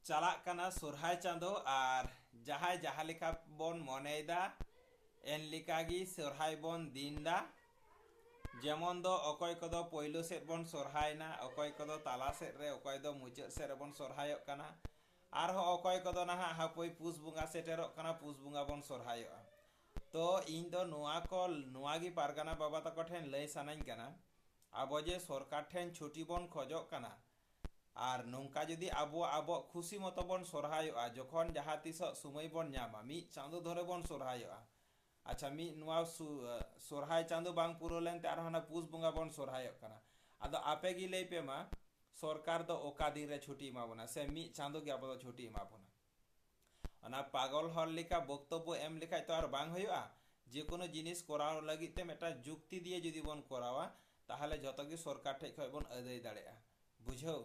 चालाक कना सोरहाय चांदो और जहाय जहाँ लेका बन मनेदा एन लेकागी सोरहाय बन दिनदा। जेमन दो अकय कदो पहलो सेट बन सोरहायना, अकय कदो ताला सेट रे, अकय दो मुचाद सेट रे बन सोरहायोग कना। आरहो अकय कदो नाहा हापोय पुस बुंगा सेटेरोग कना, पुस बुंगा बन सोरहायोगा। तो इन दो नुआ को नुआगी पारगाना बाबा तको ठेन लय सानाኝ कना आबो जे सरकार ठेन छुट्टी बन खोजोग कना और नौका जुदी आबो आबो खुशी मतो बन सोरहायोगा जखन जहाँ तिसो समय बन नामा मिद चांदो धरे बन सोरहायोगा। अच्छा मिद नुआ सोरहाय चांदो बांग पुरो लेनते आर हाना पुस बुंगा बन सोरहायोग कना। आदो आपे गी लय पे मा सरकार दो ओका दिन रे छुट्टी एमा बोना से मिद चांदो गे आबो दो छुट्टी एमा बोना। ओना पागल हर लेका बक्तव्य एम लेखाय तो आर बांग होयोगा। जे कोनो जिनिस कराव लगित ते मेटा जुक्ति दिए जुदी बन करावा ताहले जतो गे सरकार ठेज खय बन अदाय दाड़ेगा। बुझाव।